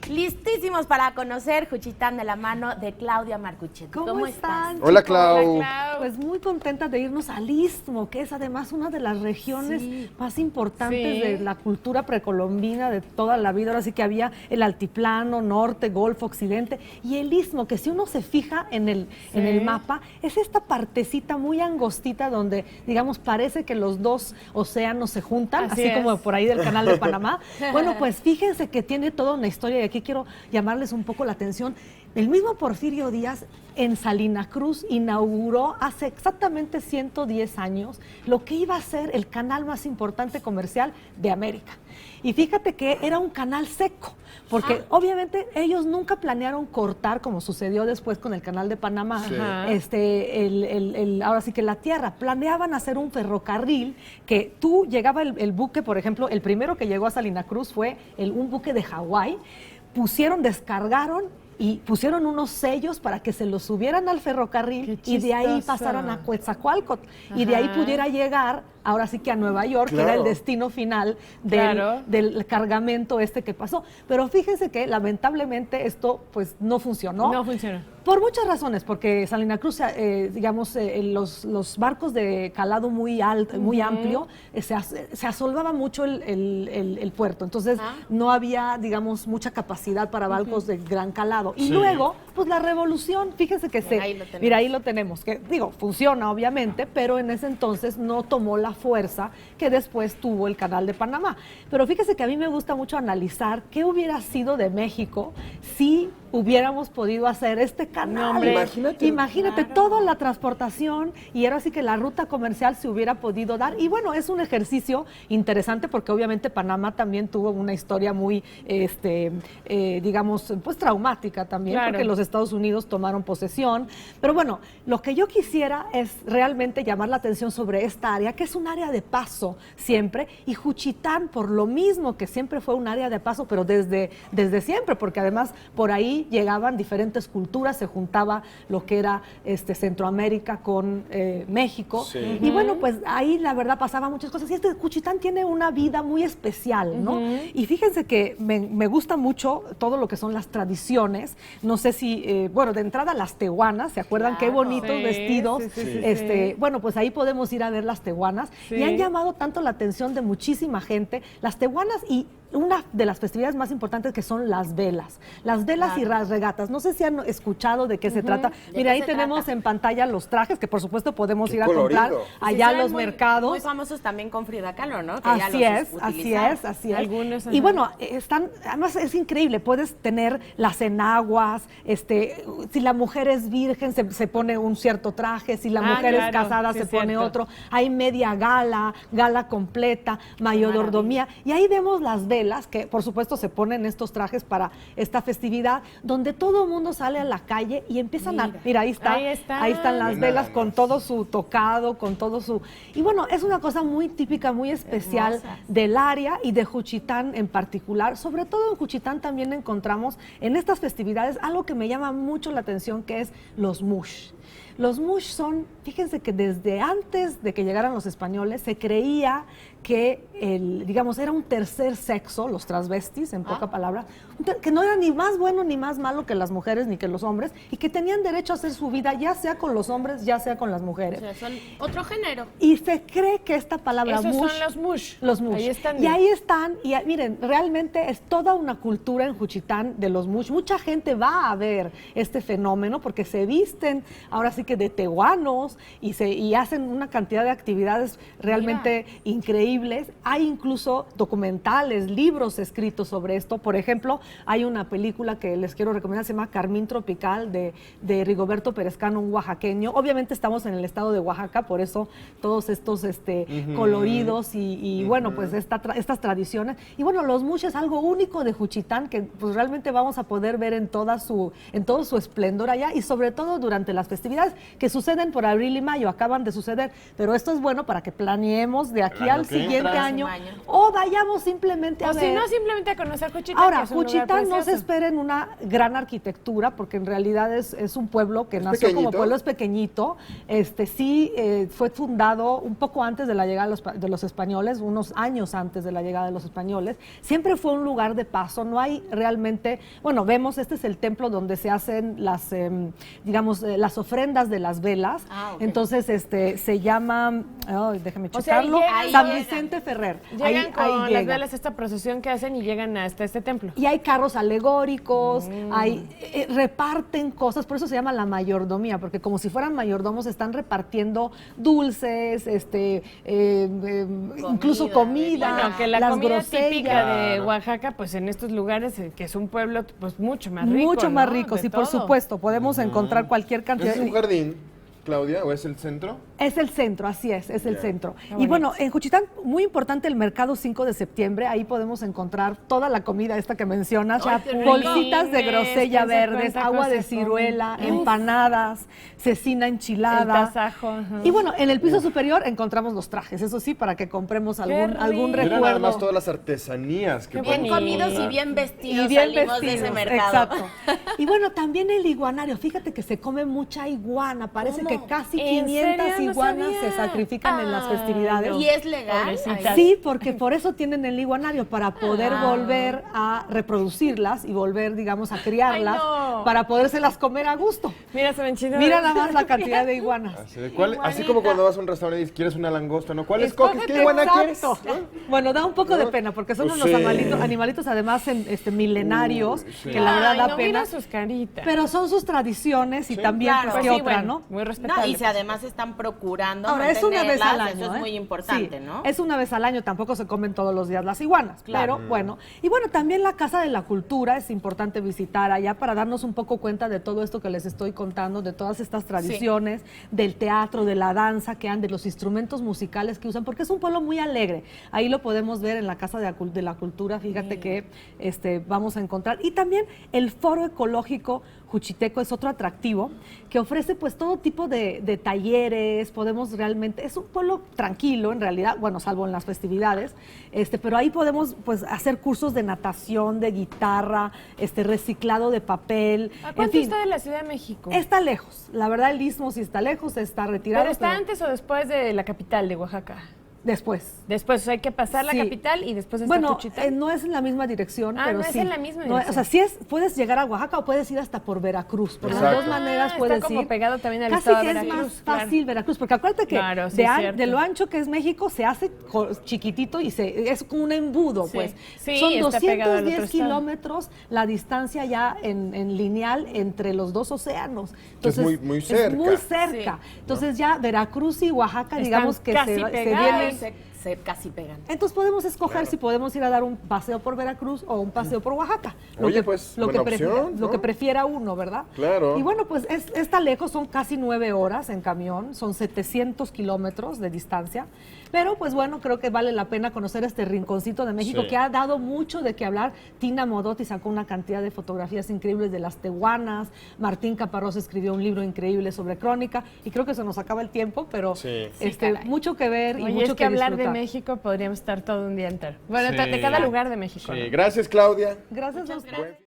Listísimos para conocer Juchitán de la mano de Claudia Marcuchet. ¿Cómo están? Hola, Clau. Hola, Clau. Pues muy contenta de irnos al Istmo, que es además una de las regiones más importantes de la cultura precolombina de toda la vida. Ahora sí que había el altiplano, norte, golfo, occidente, y el Istmo, que si uno se fija en el mapa, es esta partecita muy angostita donde, digamos, parece que los dos océanos se juntan, así como por ahí del Canal de Panamá. Bueno, pues fíjense que tiene toda una historia, y aquí quiero llamarles un poco la atención. El mismo Porfirio Díaz en Salina Cruz inauguró hace exactamente 110 años lo que iba a ser el canal más importante comercial de América. Y fíjate que era un canal seco, porque obviamente ellos nunca planearon cortar, como sucedió después con el Canal de Panamá, ahora sí que la tierra. Planeaban hacer un ferrocarril que tú llegaba el buque, por ejemplo, el primero que llegó a Salina Cruz fue un buque de Hawái. Descargaron y pusieron unos sellos para que se los subieran al ferrocarril y de ahí pasaran a Coatzacoalcos y de ahí pudiera llegar ahora sí que a Nueva York, que era el destino final del cargamento que pasó. Pero fíjense que lamentablemente esto pues no funcionó. No funcionó. Por muchas razones, porque Salina Cruz, digamos, los barcos de calado muy alto, muy amplio, se asolvaba mucho el puerto. Entonces no había, digamos, mucha capacidad para barcos de gran calado. Y luego, pues la revolución, fíjense que mira, ahí lo tenemos, que digo, funciona obviamente, pero en ese entonces no tomó la fuerza que después tuvo el Canal de Panamá. Pero fíjese que a mí me gusta mucho analizar qué hubiera sido de México si hubiéramos podido hacer este canal. Imagínate toda la transportación y ahora sí que la ruta comercial se hubiera podido dar. Y bueno, es un ejercicio interesante porque obviamente Panamá también tuvo una historia muy, digamos, pues traumática también, porque los Estados Unidos tomaron posesión. Pero bueno, lo que yo quisiera es realmente llamar la atención sobre esta área, que es un área de paso siempre, y Juchitán, por lo mismo que siempre fue un área de paso, pero desde siempre, porque además por ahí llegaban diferentes culturas, se juntaba lo que era Centroamérica con México, y bueno, pues ahí la verdad pasaban muchas cosas, y Juchitán tiene una vida muy especial, ¿no? Y fíjense que me gusta mucho todo lo que son las tradiciones, no sé si, bueno, de entrada las tehuanas, ¿se acuerdan? Qué bonitos vestidos, bueno, pues ahí podemos ir a ver las tehuanas, y han llamado tanto la atención de muchísima gente, las tehuanas, y una de las festividades más importantes que son las velas y las regatas. No sé si han escuchado de qué se trata. Mira, ahí tenemos en pantalla los trajes, que por supuesto podemos ir a comprar allá a los mercados. Muy famosos también con Frida Kahlo, ¿no? Que así es. Algunos, y bueno, además es increíble, puedes tener las enaguas, si la mujer es virgen se pone un cierto traje, si la mujer es casada se pone otro. Hay media gala completa, mayordomía, y ahí vemos las velas, que por supuesto se ponen estos trajes para esta festividad, donde todo el mundo sale a la calle y empiezan mira, ahí están las velas con todo su tocado, con todo su... Y bueno, es una cosa muy típica, muy especial del área y de Juchitán en particular. Sobre todo en Juchitán también encontramos en estas festividades algo que me llama mucho la atención, que es los mush. Los mush son, fíjense que desde antes de que llegaran los españoles se creía que digamos, era un tercer sexo, los transvestis, en poca palabra, que no era ni más bueno ni más malo que las mujeres ni que los hombres, y que tenían derecho a hacer su vida, ya sea con los hombres, ya sea con las mujeres. O sea, son otro género. Y se cree que esta palabra esos mush, son los mush. Los mush. Ahí están. Y ahí están, y miren, realmente es toda una cultura en Juchitán de los mush. Mucha gente va a ver este fenómeno porque se visten, ahora sí que de tehuanos, y hacen una cantidad de actividades realmente increíbles. Hay incluso documentales, libros escritos sobre esto. Por ejemplo, hay una película que les quiero recomendar, se llama Carmín Tropical, de Rigoberto Perezcano, un oaxaqueño. Obviamente estamos en el estado de Oaxaca, por eso todos estos coloridos y bueno, pues estas tradiciones. Y bueno, los mush es algo único de Juchitán que pues realmente vamos a poder ver en todo su esplendor allá, y sobre todo durante las festividades. que suceden por abril y mayo, acaban de suceder, pero esto es bueno para que planeemos de aquí al siguiente año o vayamos simplemente a ver. O si no, simplemente a conocer Juchitán. Ahora, Juchitán no se esperen una gran arquitectura, porque en realidad es un pueblo que nació como pueblo, es pequeñito. Sí, fue fundado un poco antes de la llegada de los españoles, unos años antes de la llegada de los españoles. Siempre fue un lugar de paso, no hay realmente, bueno, vemos, este es el templo donde se hacen las, digamos, las ofrendas de las velas. Entonces, se llama, déjame checarlo, San Vicente Ferrer. Llegan con las velas, esta procesión que hacen y llegan hasta este templo. Y hay carros alegóricos, reparten cosas, por eso se llama la mayordomía, porque como si fueran mayordomos están repartiendo dulces, incluso comida, bueno, que la comida típica de Oaxaca, pues en estos lugares, que es un pueblo pues mucho más rico. Mucho más rico, sí, por supuesto, podemos encontrar cualquier cantidad. ¿Es un jardín, Claudia, o es el centro? Es el centro, así es el centro. Y bueno, en Juchitán, muy importante el mercado 5 de septiembre, ahí podemos encontrar toda la comida esta que mencionas, bolsitas de grosella verdes, agua de ciruela, empanadas, cecina enchilada. El tasajo. Y bueno, en el piso superior encontramos los trajes, eso sí, para que compremos algún recuerdo. Miren nada más todas las artesanías que bien comidos y bien vestidos, y bien salimos de ese mercado. Exacto. Y bueno, también el iguanario, fíjate que se come mucha iguana, parece que casi 500 iguanas se sacrifican en las festividades. ¿Y es legal? Sí, porque por eso tienen el iguanario, para poder volver a reproducirlas y volver, digamos, a criarlas, para podérselas comer a gusto. Mira, se ven chidos. Mira nada más la cantidad de iguanas. Así como cuando vas a un restaurante y dices, ¿quieres una langosta? ¿No? ¿Cuál escoges? ¿Qué iguana quieres? Bueno, da un poco de pena, porque son unos animalitos además milenarios, que la verdad da pena. Mira sus caritas. Pero son sus tradiciones y también pues que otra, ¿no? Muy respetable. Y si además están procurando ahora, es una vez al año, eso es muy importante, ¿no? Es una vez al año, tampoco se comen todos los días las iguanas, pero bueno. Y bueno, también la Casa de la Cultura es importante visitar allá para darnos un poco cuenta de todo esto que les estoy contando, de todas estas tradiciones, del teatro, de la danza que han, de los instrumentos musicales que usan, porque es un pueblo muy alegre. Ahí lo podemos ver en la Casa de la Cultura, fíjate que vamos a encontrar. Y también el Foro Ecológico Juchiteco es otro atractivo que ofrece pues todo tipo de talleres, podemos realmente, es un pueblo tranquilo en realidad, bueno, salvo en las festividades, pero ahí podemos pues hacer cursos de natación, de guitarra, reciclado de papel. ¿A cuánto está de la Ciudad de México? Está lejos, la verdad el Istmo sí está lejos, está retirado. ¿Pero está antes o después de la capital de Oaxaca? Después. Después, o sea, hay que pasar la capital y después está Juchitán. No es en la misma dirección, pero no sí. es en la misma dirección. O sea, sí puedes llegar a Oaxaca o puedes ir hasta por Veracruz. Por las dos maneras puedes ir. Está como pegado también al estado de Veracruz. Casi que es más fácil Veracruz, porque acuérdate que de lo ancho que es México se hace chiquitito y es como un embudo, pues. Sí, son 210 kilómetros la distancia ya en lineal entre los dos océanos. Entonces, es muy cerca. Es muy cerca. Entonces ya Veracruz y Oaxaca, digamos que se vienen... Se casi pegan. Entonces podemos escoger si podemos ir a dar un paseo por Veracruz o un paseo por Oaxaca. Lo que prefiera uno, ¿verdad? Claro. Y bueno, pues está lejos, son casi 9 horas en camión, son 700 kilómetros de distancia. Pero pues bueno, creo que vale la pena conocer este rinconcito de México que ha dado mucho de qué hablar. Tina Modotti sacó una cantidad de fotografías increíbles de las tehuanas. Martín Caparrós escribió un libro increíble sobre crónica. Y creo que se nos acaba el tiempo, pero mucho que ver y mucho que hablar disfrutar. De México podríamos estar todo un día entero. Bueno, de cada lugar de México. Sí, ¿no? gracias, Claudia. Gracias a usted.